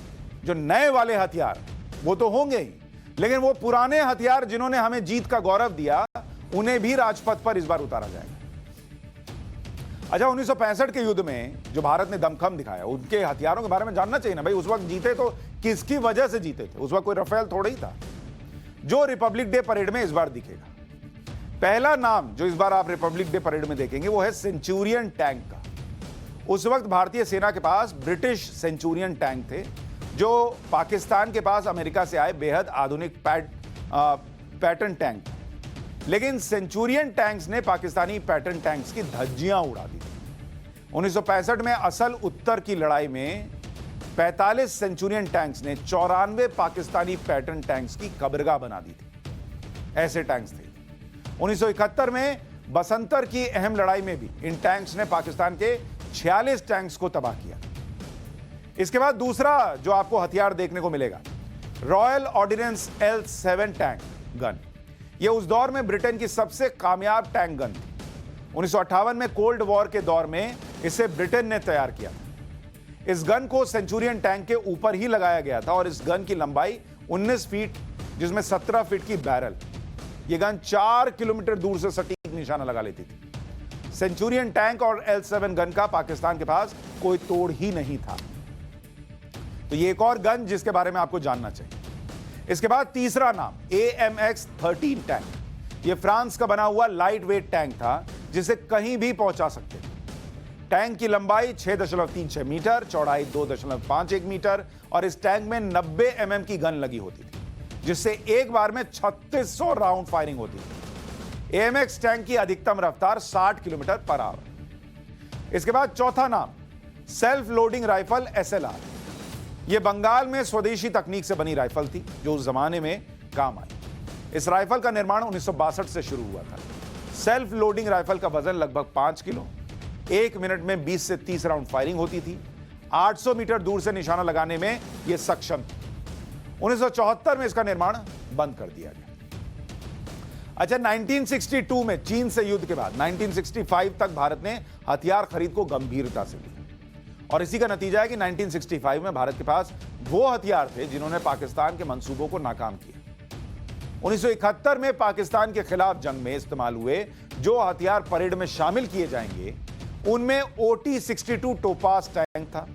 जो नए वाले हथियार वो तो होंगे ही, लेकिन वो पुराने हथियार जिन्होंने हमें जीत का गौरव दिया, उन्हें भी राजपथ पर इस बार उतारा जाएगा। अच्छा, 1965 के युद्ध में जो भारत ने दमखम दिखाया, उनके हथियारों के बारे में जानना चाहिए ना भाई। उस वक्त जीते तो किसकी वजह से जीते थे? उस वक्त कोई रफेल थोड़ा ही था। जो रिपब्लिक डे परेड में इस बार दिखेगा, पहला नाम जो इस बार आप रिपब्लिक डे परेड में देखेंगे वो है सेंचुरियन टैंक का। उस वक्त भारतीय सेना के पास ब्रिटिश सेंचुरियन टैंक थे जो पाकिस्तान के पास अमेरिका से आए बेहद आधुनिक पैटर्न टैंक। लेकिन सेंचुरियन टैंक्स ने पाकिस्तानी पैटर्न टैंक्स की धज्जियां उड़ा दी। 1965 में असल उत्तर की लड़ाई में 45 सेंचुरियन टैंक्स ने 94 पाकिस्तानी पैटर्न टैंक्स की कब्रगाह बना दी थी। ऐसे टैंक्स थे। 1971 में बसंतर की अहम लड़ाई में भी इन टैंक्स ने पाकिस्तान के 46 टैंक्स को तबाह किया। इसके बाद दूसरा जो आपको हथियार देखने को मिलेगा, royal ordinance L7 tank gun. यह उस दौर में ब्रिटेन की सबसे कामयाब टैंक गन थी। 1958 में कोल्ड वॉर के दौर में इसे ब्रिटेन ने तैयार किया था। इस गन को सेंचुरियन टैंक के ऊपर ही लगाया गया था और इस गन की लंबाई 19 फीट, जिसमें 17 फीट की बैरल। यह गन 4 किलोमीटर दूर से सटीक निशाना लगा लेती थी। सेंचुरियन टैंक और L7 गन का पाकिस्तान के पास कोई तोड़ ही नहीं था। तो ये एक और गन जिसके बारे में आपको जानना चाहिए। इसके बाद तीसरा नाम AMX-13 टैंक। यह फ्रांस का बना हुआ लाइट वेट टैंक था जिसे कहीं भी पहुंचा सकते थे। टैंक की लंबाई 6.36 मीटर, चौड़ाई 2.51 मीटर और इस टैंक में 90 mm की गन लगी होती थी, जिससे एक बार में 3600 राउंड फायरिंग होती थी। AMX टैंक की अधिकतम रफ्तार 60 किलोमीटर पर आवर। इसके बाद चौथा नाम सेल्फ लोडिंग राइफल SLR। यह बंगाल में स्वदेशी तकनीक से बनी राइफल थी जो उस जमाने में काम आई। इस राइफल का निर्माण 1962 से शुरू हुआ था। सेल्फ लोडिंग राइफल का वजन लगभग 5 किलो, 1 मिनट में 20 से 30 राउंड फायरिंग होती थी। 800 मीटर दूर से निशाना लगाने में यह सक्षम थी। 1974 में इसका निर्माण बंद कर दिया गया। अच्छा, 1962 में चीन से युद्ध के बाद 1965 तक भारत ने हथियार खरीद को गंभीरता से लिया और इसी का नतीजा है कि 1965 में भारत के पास वो हथियार थे जिन्होंने पाकिस्तान के मंसूबों को नाकाम किया। 1971 में पाकिस्तान के खिलाफ जंग में इस्तेमाल हुए जो हथियार परेड में शामिल किए जाएंगे उनमें OT-62 टोपास टैंक था।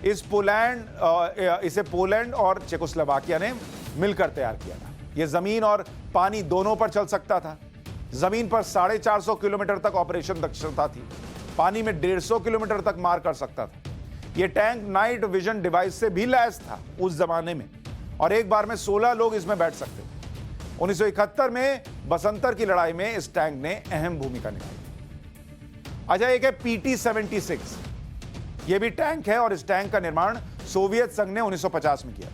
इसे पोलैंड और चेकोस्लोवाकिया ने मिलकर तैयार किया था। यह जमीन और पानी दोनों पर चल सकता था। जमीन पर 450 किलोमीटर तक ऑपरेशन दक्षता थी। पानी में 150 किलोमीटर तक मार कर सकता था। यह टैंक नाइट विजन डिवाइस से भी लैस था उस जमाने में और एक बार में 16 लोग इसमें बैठ सकते थे। 1971 में बसंतर की लड़ाई में इस टैंक ने अहम भूमिका निभाई। अच्छा, एक है PT-76। यह भी टैंक है और इस टैंक का निर्माण सोवियत संघ ने 1950 में किया।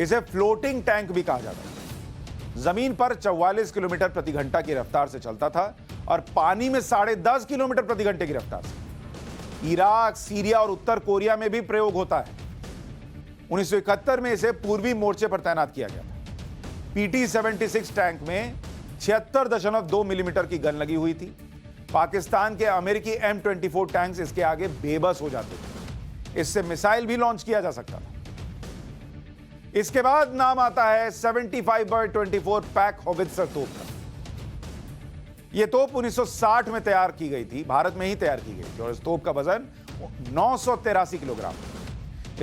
इसे फ्लोटिंग टैंक भी कहा जाता है। जमीन पर 44 किलोमीटर प्रति घंटा की रफ्तार से चलता था और पानी में 10.5 किलोमीटर प्रति घंटे की रफ्तार से। इराक, सीरिया और उत्तर कोरिया में भी प्रयोग होता है। 1971 में इसे पूर्वी मोर्चे पर तैनात किया गया था। PT-76 टैंक में 76.2 मिलीमीटर की गन लगी हुई थी। पाकिस्तान के अमेरिकी M24 टैंक्स इसके आगे बेबस हो जाते थे। इससे मिसाइल भी लॉन्च किया जा सकता था। इसके बाद नाम आता है 75x24 पैक होवित्जर तोप का। यह तोप 1960 में तैयार की गई थी, भारत में ही तैयार की गई थी और इस तोप का वजन 983 किलोग्राम।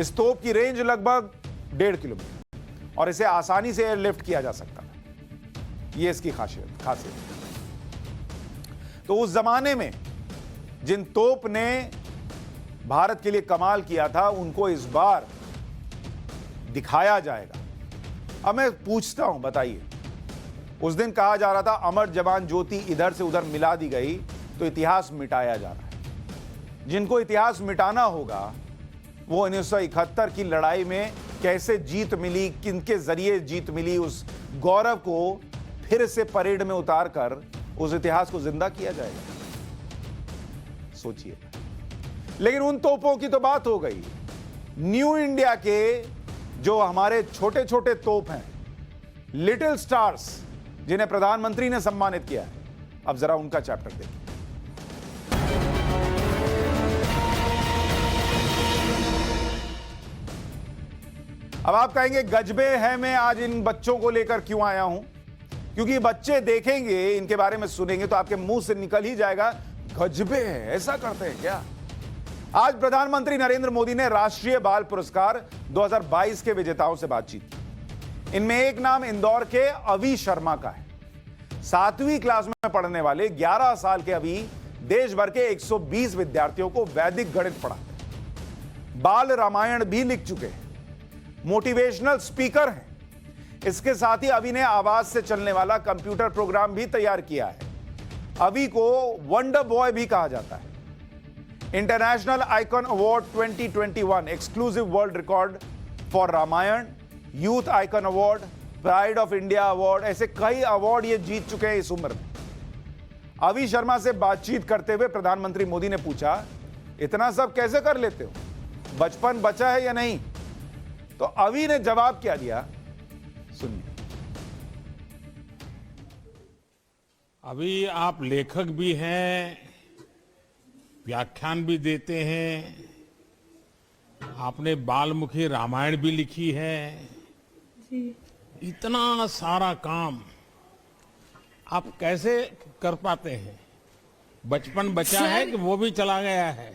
इस तोप की रेंज लगभग 1.5 किलोमीटर और इसे आसानी से एयरलिफ्ट किया जा सकता था। यह इसकी खासियत। तो उस जमाने में जिन तोप ने भारत के लिए कमाल किया था उनको इस बार दिखाया जाएगा। अब मैं पूछता हूं, बताइए, उस दिन कहा जा रहा था अमर जवान ज्योति इधर से उधर मिला दी गई तो इतिहास मिटाया जा रहा है। जिनको इतिहास मिटाना होगा वो 1971 की लड़ाई में कैसे जीत मिली, किनके जरिए जीत मिली, उस गौरव को फिर से परेड में उतार कर उस इतिहास को जिंदा किया जाएगा। सोचिए। लेकिन उन तोपों की तो बात हो गई। न्यू इंडिया के जो हमारे छोटे छोटे तोप हैं, लिटिल स्टार्स, जिन्हें प्रधानमंत्री ने सम्मानित किया है, अब जरा उनका चैप्टर देखिए। अब आप कहेंगे गजबे है मैं आज इन बच्चों को लेकर क्यों आया हूं, क्योंकि बच्चे देखेंगे, इनके बारे में सुनेंगे तो आपके मुंह से निकल ही जाएगा गजबे है, ऐसा करते हैं क्या। आज प्रधानमंत्री नरेंद्र मोदी ने राष्ट्रीय बाल पुरस्कार 2022 के विजेताओं से बातचीत की। इनमें एक नाम इंदौर के अवि शर्मा का है। 7वीं क्लास में पढ़ने वाले 11 साल के अवि देश भर के 120 विद्यार्थियों को वैदिक गणित पढ़ाते हैं। बाल रामायण भी लिख चुके हैं, मोटिवेशनल स्पीकर हैं। इसके साथ ही अवि ने आवाज से चलने वाला कंप्यूटर प्रोग्राम भी तैयार किया है। अवि को वंडर बॉय भी कहा जाता है। International icon award 2021, exclusive world record for Ramayana, youth icon award, pride of India award, ऐसे कई अवार्ड ये जीत चुके हैं इस उम्र में। अवि शर्मा से बातचीत करते हुए प्रधानमंत्री मोदी ने पूछा, इतना सब कैसे कर लेते हो, बचपन बचा है या नहीं। तो अवि ने जवाब क्या दिया, सुनिए। अभी आप लेखक भी हैं, व्याख्यान भी देते हैं, आपने बाल्मीकि रामायण भी लिखी है। इतना सारा काम आप कैसे कर पाते हैं? बचपन बचा है कि वो भी चला गया है?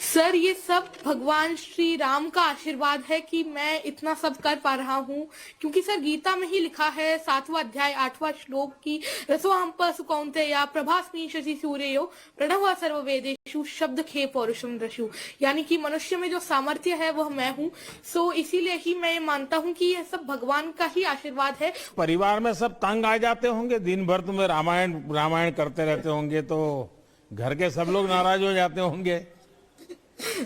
सर, ये सब भगवान श्री राम का आशीर्वाद है कि मैं इतना सब कर पा रहा हूँ, क्योंकि सर गीता में ही लिखा है 7वां अध्याय 8वां श्लोक की रसोहम पशु कौन्तेय प्रभास्मि शशि सूर्यो प्रणव सर्ववेदेषु शब्द खे पौरुषम दृशु, यानी कि मनुष्य में जो सामर्थ्य है वह मैं हूँ। सो इसीलिए ही मैं मानता हूँ कि यह सब भगवान का ही आशीर्वाद है। परिवार में सब तंग आ जाते होंगे, दिन भर तुम्हें रामायण रामायण करते रहते होंगे, तो घर के सब लोग नाराज हो जाते होंगे।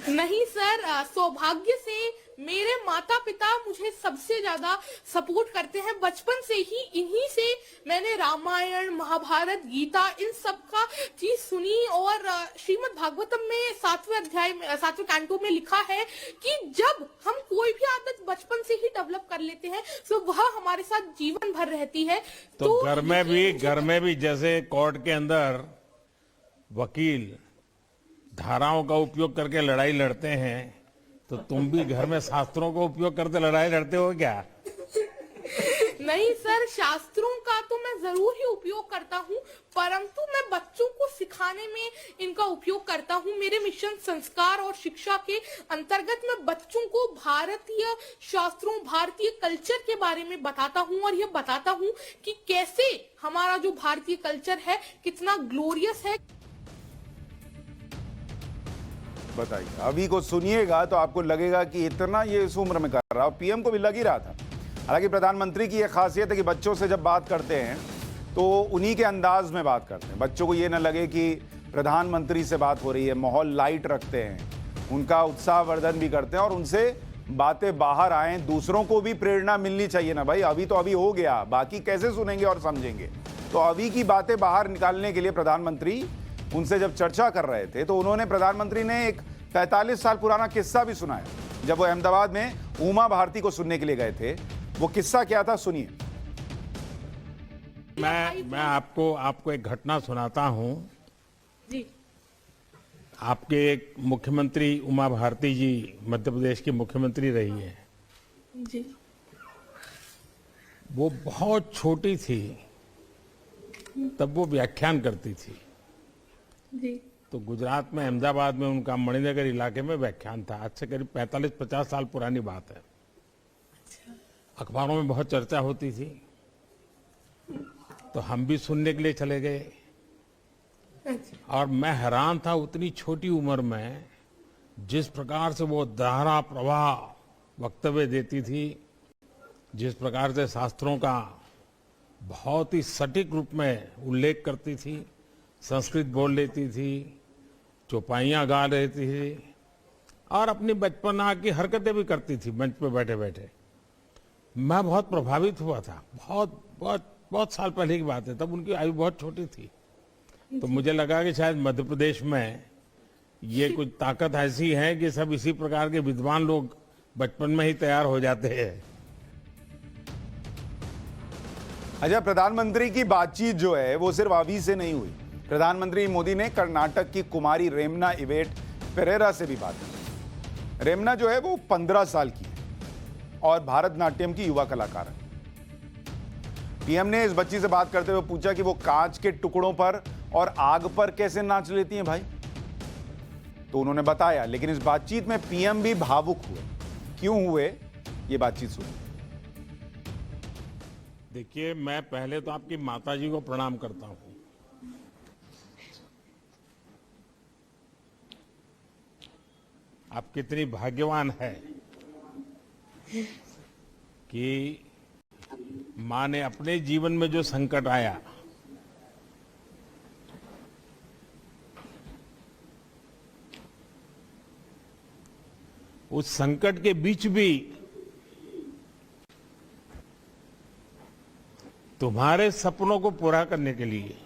नहीं सर, सौभाग्य से मेरे माता पिता मुझे सबसे ज्यादा सपोर्ट करते हैं। बचपन से ही इन्हीं से मैंने रामायण, महाभारत, गीता इन सब का चीज सुनी। और श्रीमद् भागवतम में 7वें अध्याय में 7वें कैंटो में लिखा है कि जब हम कोई भी आदत बचपन से ही डेवलप कर लेते हैं तो वह हमारे साथ जीवन भर रहती है। तो घर में भी जैसे कोर्ट के अंदर वकील धाराओं का उपयोग करके लड़ाई लड़ते हैं, तो तुम भी घर में शास्त्रों का उपयोग करते लड़ाई लड़ते हो क्या? नहीं सर, शास्त्रों का तो मैं जरूर ही उपयोग करता हूँ, परंतु मैं बच्चों को सिखाने में इनका उपयोग करता हूँ। मेरे मिशन संस्कार और शिक्षा के अंतर्गत मैं बच्चों को भारतीय शास्त्रों, भारतीय कल्चर के बारे में बताता हूँ और यह बताता हूँ कि कैसे हमारा जो भारतीय कल्चर है कितना ग्लोरियस है। बताइए, अभी को सुनिएगा तो आपको लगेगा कि इतना ये इस उम्र में कर रहा है। पीएम को भी लग ही रहा था। हालांकि प्रधानमंत्री की यह खासियत है कि बच्चों से जब बात करते हैं तो उन्हीं के अंदाज में बात करते हैं। बच्चों को ये ना लगे कि प्रधानमंत्री से बात हो रही है, माहौल लाइट रखते हैं, उनका उत्साहवर्धन भी करते हैं और उनसे बातें बाहर आए। दूसरों को भी प्रेरणा मिलनी चाहिए ना भाई। अभी तो अभी हो गया, बाकी कैसे सुनेंगे और समझेंगे? तो अभी की बातें बाहर निकालने के लिए प्रधानमंत्री उनसे जब चर्चा कर रहे थे तो उन्होंने प्रधानमंत्री ने एक 45 साल पुराना किस्सा भी सुनाया। जब वो अहमदाबाद में उमा भारती को सुनने के लिए गए थे, वो किस्सा क्या था, सुनिए। मैं आपको एक घटना सुनाता हूं। जी। आपके एक मुख्यमंत्री उमा भारती जी मध्य प्रदेश की मुख्यमंत्री रही है। जी। वो बहुत छोटी थी तब वो व्याख्यान करती थी। जी। तो गुजरात में अहमदाबाद में उनका मणिनगर इलाके में व्याख्यान था। आज से करीब 45-50 साल पुरानी बात है। अखबारों में बहुत चर्चा होती थी, तो हम भी सुनने के लिए चले गए। और मैं हैरान था, उतनी छोटी उम्र में जिस प्रकार से वो धारा प्रवाह वक्तव्य देती थी, जिस प्रकार से शास्त्रों का बहुत ही सटीक रूप में उल्लेख करती थी, संस्कृत बोल लेती थी, चौपाइयाँ गा लेती थी और अपनी बचपना की हरकतें भी करती थी मंच पे बैठे बैठे। मैं बहुत प्रभावित हुआ था। बहुत साल पहले की बात है, तब उनकी आयु बहुत छोटी थी। तो मुझे लगा कि शायद मध्य प्रदेश में ये कुछ ताकत ऐसी है कि सब इसी प्रकार के विद्वान लोग बचपन में ही तैयार हो जाते हैं। अच्छा, प्रधानमंत्री की बातचीत जो है वो सिर्फ अभी से नहीं हुई। प्रधानमंत्री मोदी ने कर्नाटक की कुमारी रेमना इवेट पेरेरा से भी बात की। रेमना जो है वो 15 साल की है और भारतनाट्यम की युवा कलाकार है। पीएम ने इस बच्ची से बात करते हुए पूछा कि वो कांच के टुकड़ों पर और आग पर कैसे नाच लेती हैं भाई। तो उन्होंने बताया, लेकिन इस बातचीत में पीएम भी भावुक हुए। क्यों हुए, ये बातचीत सुनिए। देखिए, मैं पहले तो आपकी माताजी को प्रणाम करता हूं। आप कितनी भाग्यवान है कि मां ने अपने जीवन में जो संकट आया, उस संकट के बीच भी तुम्हारे सपनों को पूरा करने के लिए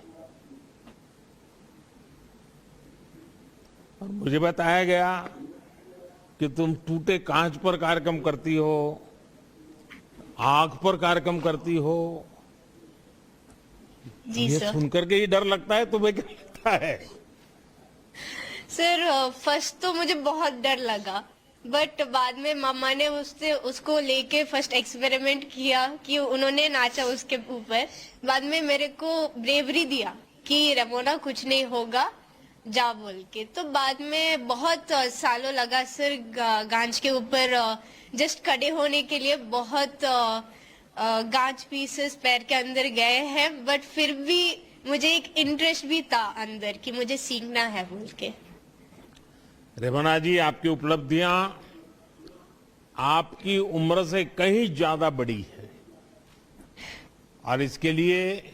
और मुझे बताया गया कि तुम टूटे कांच पर कार्यक्रम करती हो, आग पर कार्यक्रम करती हो, जी ये सर। सुनकर के ही डर लगता है, तुम्हें क्या लगता है? सर फर्स्ट तो मुझे बहुत डर लगा, बट बाद में मामा ने उसको लेके फर्स्ट एक्सपेरिमेंट किया कि उन्होंने नाचा उसके ऊपर। बाद में मेरे को ब्रेवरी दिया कि रमोना कुछ नहीं होगा, जा बोल के। तो बाद में बहुत सालों लगा सर गांच के ऊपर जस्ट खड़े होने के लिए। बहुत गांच पीसेस पैर के अंदर गए हैं, बट फिर भी मुझे एक इंटरेस्ट भी था अंदर कि मुझे सीखना है बोल के। रेवन्ना जी, आपकी उपलब्धियां आपकी उम्र से कहीं ज्यादा बड़ी है और इसके लिए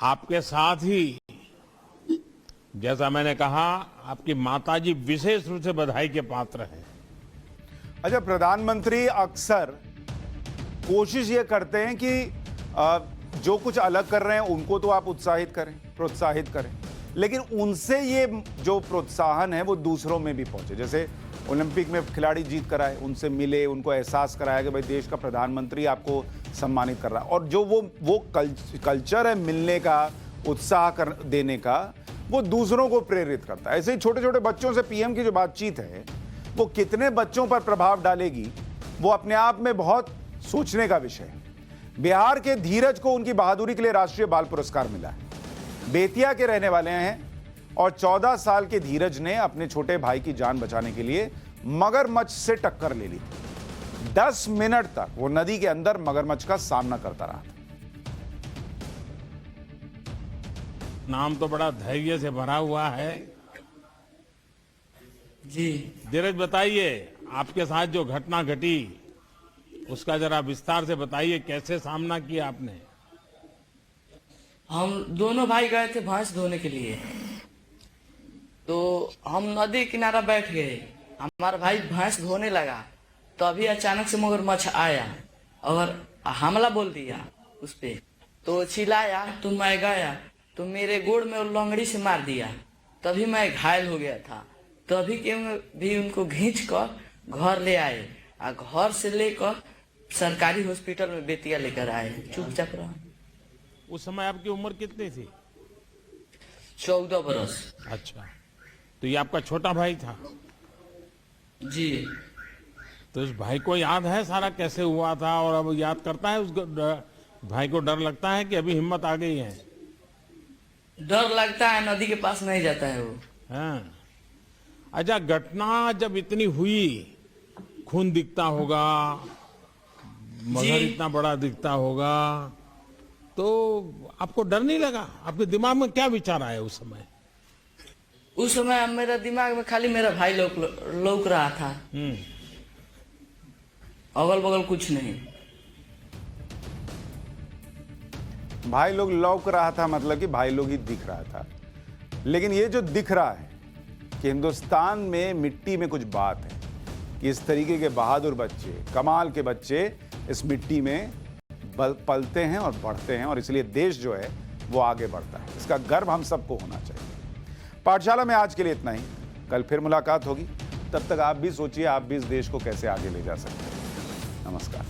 आपके साथ ही, जैसा मैंने कहा, आपकी माताजी विशेष रूप से बधाई के पात्र हैं। अच्छा, प्रधानमंत्री अक्सर कोशिश ये करते हैं कि जो कुछ अलग कर रहे हैं उनको तो आप उत्साहित करें, प्रोत्साहित करें, लेकिन उनसे ये जो प्रोत्साहन है वो दूसरों में भी पहुंचे। जैसे ओलंपिक में खिलाड़ी जीत कर आए, उनसे मिले, उनको एहसास कराया कि भाई देश का प्रधानमंत्री आपको सम्मानित कर रहा है। और जो वो कल्चर है मिलने का, उत्साह देने का, वो दूसरों को प्रेरित करता है। ऐसे ही छोटे छोटे बच्चों से पीएम की जो बातचीत है वो कितने बच्चों पर प्रभाव डालेगी, वो अपने आप में बहुत सोचने का विषय है। बिहार के धीरज को उनकी बहादुरी के लिए राष्ट्रीय बाल पुरस्कार मिला है। बेतिया के रहने वाले हैं और 14 साल के धीरज ने अपने छोटे भाई की जान बचाने के लिए मगरमच्छ से टक्कर ले ली। 10 मिनट तक वो नदी के अंदर मगरमच्छ का सामना करता रहा। नाम तो बड़ा धैर्य से भरा हुआ है जी। धीरज, बताइए आपके साथ जो घटना घटी उसका जरा विस्तार से बताइए, कैसे सामना किया आपने? हम दोनों भाई गए थे भैंस धोने के लिए, तो हम नदी किनारा बैठ गए। हमारा भाई भैंस धोने लगा, तो अभी अचानक से मगरमच्छ आया और हमला बोल दिया उस पे। तो चिल्लाया, तो मैं गया तो मेरे गोड़ में लंगड़ी से मार दिया। तभी मैं घायल हो गया था। तभी के भी उनको खींच कर घर ले आए और घर से लेकर सरकारी हॉस्पिटल में बेतिया लेकर आए। चुपचाप रहा। उस समय आपकी उम्र कितनी थी? 14 बरस। अच्छा, तो ये आपका छोटा भाई था? जी। तो उस भाई को याद है सारा कैसे हुआ था? और अब याद करता है उसको? भाई को डर लगता है कि अभी हिम्मत आ गई है? डर लगता है, नदी के पास नहीं जाता है वो। हाँ। अच्छा, घटना जब इतनी हुई, खून दिखता होगा, मगर इतना बड़ा दिखता होगा, तो आपको डर नहीं लगा? आपके दिमाग में क्या विचार आया उस समय? उस समय मेरा दिमाग में खाली मेरा भाई लौक रहा था, अगल बगल कुछ नहीं। भाई लोग लौक रहा था, मतलब कि भाई लोग ही दिख रहा था। लेकिन ये जो दिख रहा है कि हिंदुस्तान में मिट्टी में कुछ बात है कि इस तरीके के बहादुर बच्चे, कमाल के बच्चे इस मिट्टी में पलते हैं और बढ़ते हैं, और इसलिए देश जो है वो आगे बढ़ता है। इसका गर्व हम सबको होना चाहिए। पाठशाला में आज के लिए इतना ही। कल फिर मुलाकात होगी। तब तक आप भी सोचिए, आप भी इस देश को कैसे आगे ले जा सकते हैं। नमस्कार।